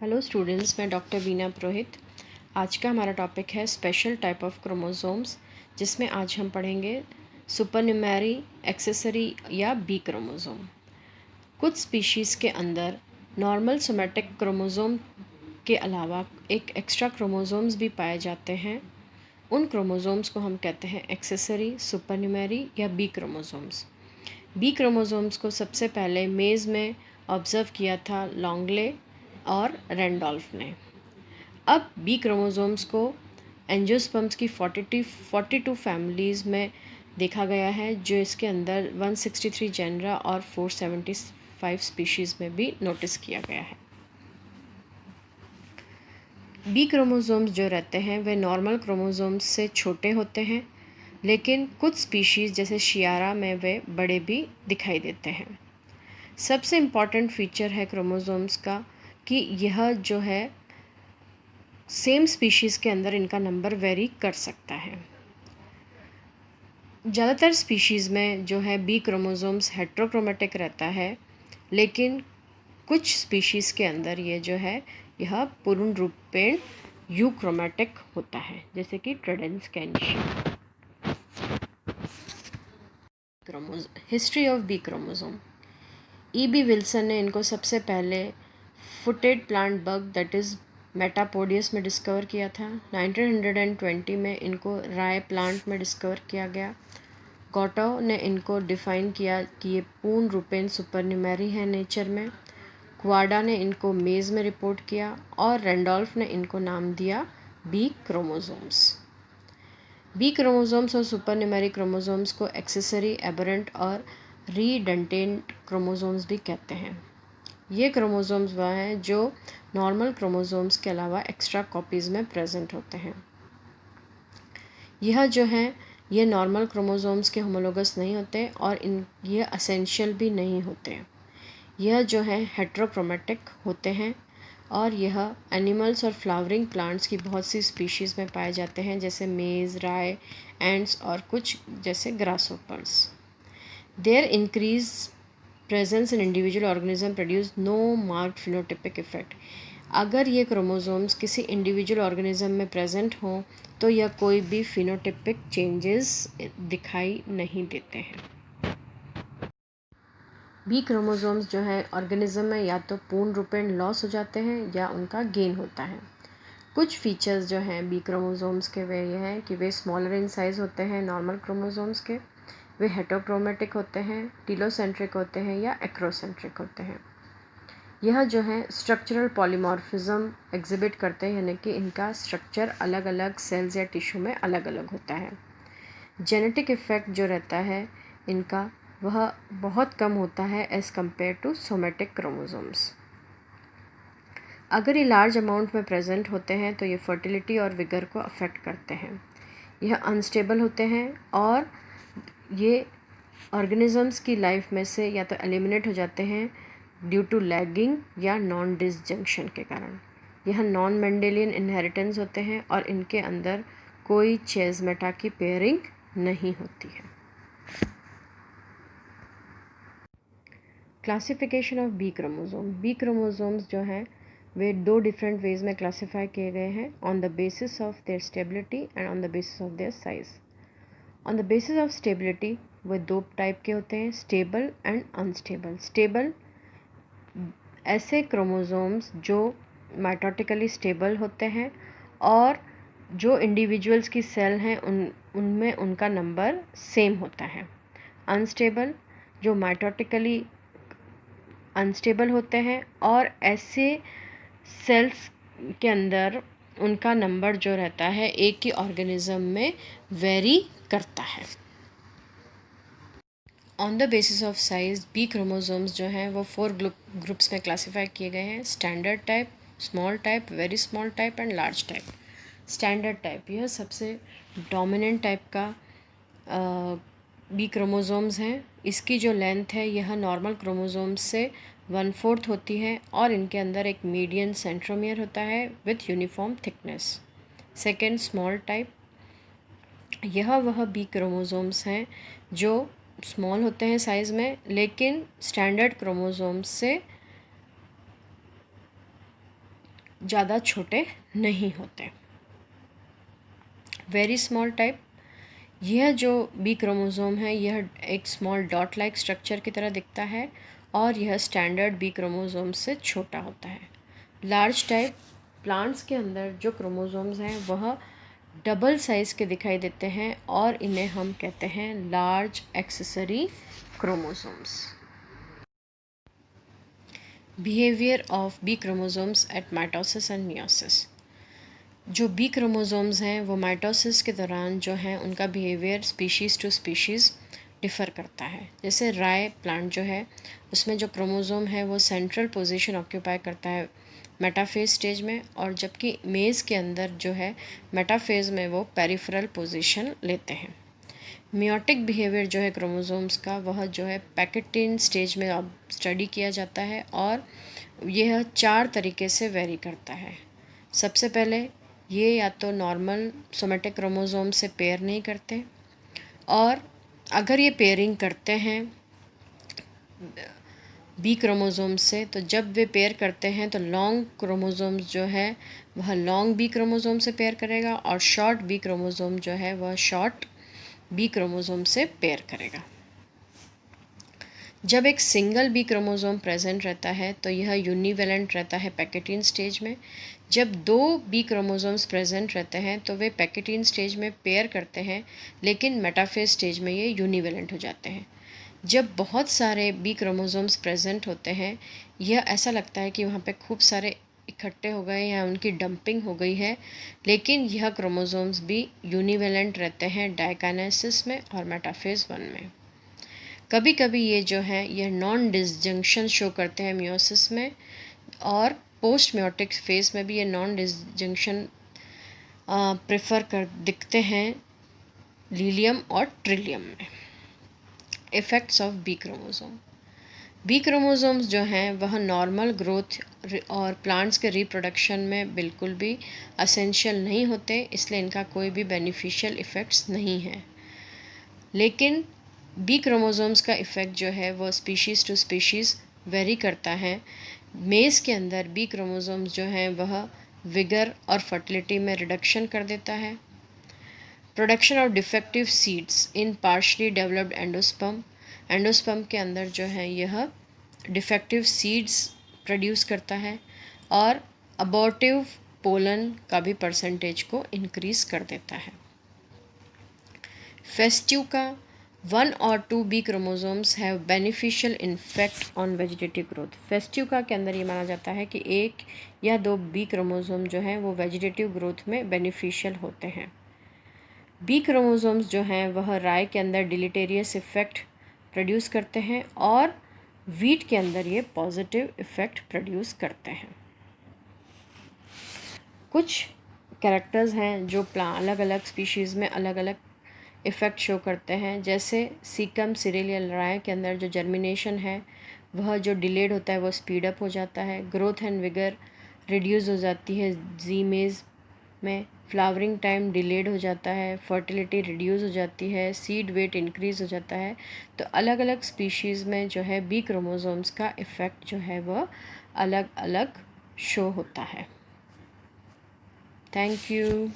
Hello students, मैं doctor बीना पुरोहित। आज का हमारा टॉपिक है स्पेशल टाइप ऑफ क्रोमोसोम्स, जिसमें आज हम पढ़ेंगे सुपरन्यूमेरी, एक्सेसरी या बी क्रोमोसोम। कुछ स्पीशीज़ के अंदर नॉर्मल सोमेटिक क्रोमोसोम के अलावा एक एक्स्ट्रा क्रोमोसोम्स भी पाए जाते हैं। उन क्रोमोसोम्स को हम कहते हैं एक्सेसरी, सुपरन्यूमेरी या बी क्रोमोसोम्स। बी क्रोमोसोम्स को सबसे पहले मेज़ में ऑब्ज़र्व किया था लॉन्गले और रैंडोल्फ ने। अब बी क्रोमोसोम्स को एंजियोस्पर्म्स की 42 फैमिलीज़ में देखा गया है, जो इसके अंदर 163 जेनरा और 475 स्पीशीज़ में भी नोटिस किया गया है। बी क्रोमोसोम्स जो रहते हैं वे नॉर्मल क्रोमोसोम्स से छोटे होते हैं, लेकिन कुछ स्पीशीज़ जैसे शियारा में वे बड़े भी दिखाई देते हैं। सबसे इम्पॉर्टेंट फीचर है क्रोमोसोम्स का कि यह जो है सेम स्पीशीज़ के अंदर इनका नंबर वेरी कर सकता है। ज़्यादातर स्पीशीज़ में जो है बी क्रोमोसोम्स हेट्रोक्रोमेटिक रहता है, लेकिन कुछ स्पीशीज़ के अंदर ये जो है यह पूर्ण रूपेण यूक्रोमेटिक होता है, जैसे कि Tradescantia. History of B chromosome. E.B. Wilson ने इनको सबसे पहले footed plant bug that is Metapodius में डिस्कवर किया था। 1920 में इनको राय प्लांट में डिस्कवर किया गया। गॉटो ने इनको डिफ़ाइन किया कि ये पूर्ण रूपेण सुपरन्यूमेरी है नेचर में। क्वाडा ने इनको मेज़ में रिपोर्ट किया और रैंडोल्फ ने इनको नाम दिया बी क्रोमोसोम्स। बी क्रोमोसोम्स और सुपरन्यूमेरी क्रोमोसोम्स को एक्सेसरी, एबरेंट और रीडंडेंट क्रोमोसोम्स भी कहते हैं। ये क्रोमोसोम्स वह हैं जो नॉर्मल क्रोमोसोम्स के अलावा एक्स्ट्रा कॉपीज़ में प्रेजेंट होते हैं। यह जो है ये नॉर्मल क्रोमोसोम्स के होमोलोगस नहीं होते और ये असेंशियल भी नहीं होते। यह जो है हेट्रोक्रोमेटिक होते हैं और यह एनिमल्स और फ्लावरिंग प्लांट्स की बहुत सी स्पीशीज़ में पाए जाते हैं, जैसे मेज़, राय, एंड्स और कुछ जैसे grasshoppers. Their increase presence in individual organism produce no marked phenotypic effect. अगर ये क्रोमोसोम्स किसी इंडिविजुअल ऑर्गेनिज्म में प्रेजेंट हों तो यह कोई भी फिनोटिपिक चेंजेस दिखाई नहीं देते हैं। बी क्रोमोसोम्स जो है ऑर्गेनिज्म में या तो पूर्ण रूपेण लॉस हो जाते हैं या उनका गेन होता है। कुछ फीचर्स जो हैं बी क्रोमोसोम्स के वे ये हैं कि वे स्मॉलर इन साइज़ होते हैं नॉर्मल क्रोमोसोम्स के, वे हेटरोक्रोमेटिक होते हैं, टीलोसेंट्रिक होते हैं या एक्रोसेंट्रिक होते हैं। यह जो है स्ट्रक्चरल पॉलीमॉर्फिज्म एग्जिबिट करते हैं, यानी कि इनका स्ट्रक्चर अलग अलग सेल्स या टिश्यू में अलग अलग होता है। जेनेटिक इफ़ेक्ट जो रहता है इनका वह बहुत कम होता है as compare to somatic chromosomes. अगर ये लार्ज अमाउंट में प्रेजेंट होते हैं तो ये फर्टिलिटी और विगर को अफेक्ट करते हैं। यह अनस्टेबल होते हैं और ये ऑर्गेनिजम्स की लाइफ में से या तो एलिमिनेट हो जाते हैं ड्यू टू लैगिंग या नॉन डिसजंक्शन के कारण। यह नॉन मेंडेलियन इनहेरिटेंस होते हैं और इनके अंदर कोई चेज़मेटा की पेयरिंग नहीं होती है। Classification of B chromosome. B chromosomes जो हैं वे दो डिफरेंट वेज में क्लासीफाई किए गए हैं, on the basis of their stability and on the basis of their size. On the basis of stability वे दो टाइप के होते हैं, स्टेबल एंड अनस्टेबल। स्टेबल ऐसे क्रोमोसोम्स जो माइटोटिकली स्टेबल होते हैं और जो इंडिविजुअल्स की सेल हैं उनमें उनका नंबर सेम होता है। अनस्टेबल जो माइटोटिकली अनस्टेबल होते हैं और ऐसे सेल्स के अंदर उनका नंबर जो रहता है एक ही ऑर्गेनिज्म में वेरी करता है। On the basis of size B chromosomes जो हैं वो 4 ग्रुप्स में क्लासीफाई किए गए हैं, standard type, small type, very small type and large type. Standard type यह सबसे डोमिनेंट टाइप का बी क्रोमोसोम्स हैं। इसकी जो लेंथ है यह नॉर्मल क्रोमोसोम्स से 1/4 होती है और इनके अंदर एक मीडियन सेंट्रोमियर होता है with uniform thickness. Second small type, यह वह बी क्रोमोसोम्स हैं जो स्मॉल होते हैं साइज़ में, लेकिन स्टैंडर्ड क्रोमोसोम्स से ज़्यादा छोटे नहीं होते। वेरी स्मॉल टाइप, यह जो बी क्रोमोसोम है यह एक स्मॉल डॉट लाइक स्ट्रक्चर की तरह दिखता है और यह स्टैंडर्ड बी क्रोमोसोम से छोटा होता है। लार्ज टाइप, प्लांट्स के अंदर जो क्रोमोसोम्स हैं वह डबल साइज़ के दिखाई देते हैं और इन्हें हम कहते हैं large accessory chromosomes. Behaviour of B chromosomes at mitosis and meiosis. जो बी क्रोमोसोम्स हैं वो माइटोसिस के दौरान जो हैं उनका behaviour species to species differ करता है। जैसे राय प्लांट जो है उसमें जो क्रोमोसोम है वो सेंट्रल पोजीशन ऑक्यूपाई करता है मेटाफेज स्टेज में, और जबकि मेज़ के अंदर जो है मेटाफेज में वो पेरिफेरल पोजीशन लेते हैं। मियोटिक बिहेवियर जो है क्रोमोसोम्स का वह जो है पैकेटिन स्टेज में अब स्टडी किया जाता है और यह 4 तरीके से वेरी करता है। सबसे पहले ये या तो नॉर्मल सोमेटिक क्रोमोसोम से पेयर नहीं करते, और अगर ये पेयरिंग करते हैं बी क्रोमोसोम से तो जब वे पेयर करते हैं तो लॉन्ग क्रोमोसोम्स जो है वह लॉन्ग बी क्रोमोसोम से पेयर करेगा और शॉर्ट बी क्रोमोसोम जो है वह शॉर्ट बी क्रोमोसोम से पेयर करेगा। जब एक सिंगल बी क्रोमोसोम प्रेजेंट रहता है तो यह यूनिवेलेंट रहता है पैकेटिन स्टेज में। जब 2 बी क्रोमोसोम्स प्रेजेंट रहते हैं तो वे पैकेटिन स्टेज में पेयर करते हैं, लेकिन मेटाफेज स्टेज में ये यूनिवेलेंट हो जाते हैं। जब बहुत सारे बी क्रोमोसोम्स प्रेजेंट होते हैं, यह ऐसा लगता है कि वहाँ पे खूब सारे इकट्ठे हो गए या उनकी डंपिंग हो गई है, लेकिन यह क्रोमोसोम्स भी यूनिवेलेंट रहते हैं डायकाइनेसिस में और मेटाफेज 1 में। कभी कभी ये जो है यह नॉन डिसजंक्शन शो करते हैं मियोसिस में, और पोस्ट मियोटिक फेज में भी ये नॉन डिसजंक्शन प्रेफर कर दिखते हैं लीलियम और ट्रिलियम में। Effects of B chromosome. B chromosomes जो हैं वह नॉर्मल ग्रोथ और प्लांट्स के रिप्रोडक्शन में बिल्कुल भी असेंशियल नहीं होते, इसलिए इनका कोई भी बेनिफिशियल इफ़ेक्ट्स नहीं है। लेकिन बी क्रोमोसोम्स का इफ़ेक्ट जो है वो स्पीशीज़ टू स्पीशीज़ वेरी करता है। मेज़ के अंदर बी क्रोमोसोम्स जो हैं वह विगर और फर्टिलिटी में रिडक्शन कर देता है। Production of defective seeds in partially developed endosperm, endosperm के अंदर जो है यह डिफेक्टिव सीड्स प्रोड्यूस करता है, और अबॉर्टिव पोलन का भी परसेंटेज को इंक्रीज़ कर देता है। फेस्ट्यूका 1 और 2 B chromosomes have beneficial effect on vegetative growth. Festuca के अंदर ये माना जाता है कि 1 या 2 बी क्रोमोसोम जो हैं वो वेजिटेटिव ग्रोथ में बेनिफिशियल होते हैं। बी क्रोमोसोम्स जो हैं वह राय के अंदर डिलीटेरियस इफ़ेक्ट प्रोड्यूस करते हैं और वीट के अंदर ये पॉजिटिव इफ़ेक्ट प्रोड्यूस करते हैं। कुछ कैरेक्टर्स हैं जो अलग अलग स्पीशीज़ में अलग अलग इफ़ेक्ट शो करते हैं। जैसे सीकम सिरिलियल राय के अंदर जो जर्मिनेशन है वह जो डिलेड होता है वो स्पीड अप हो जाता है। ग्रोथ एंड विगर रिड्यूस हो जाती है जीमेज में। फ्लावरिंग टाइम डिलेड हो जाता है। फर्टिलिटी रिड्यूस हो जाती है। सीड वेट इंक्रीज़ हो जाता है। तो अलग अलग स्पीशीज़ में जो है बी क्रोमोसोम्स का इफ़ेक्ट जो है वह अलग अलग शो होता है। Thank you.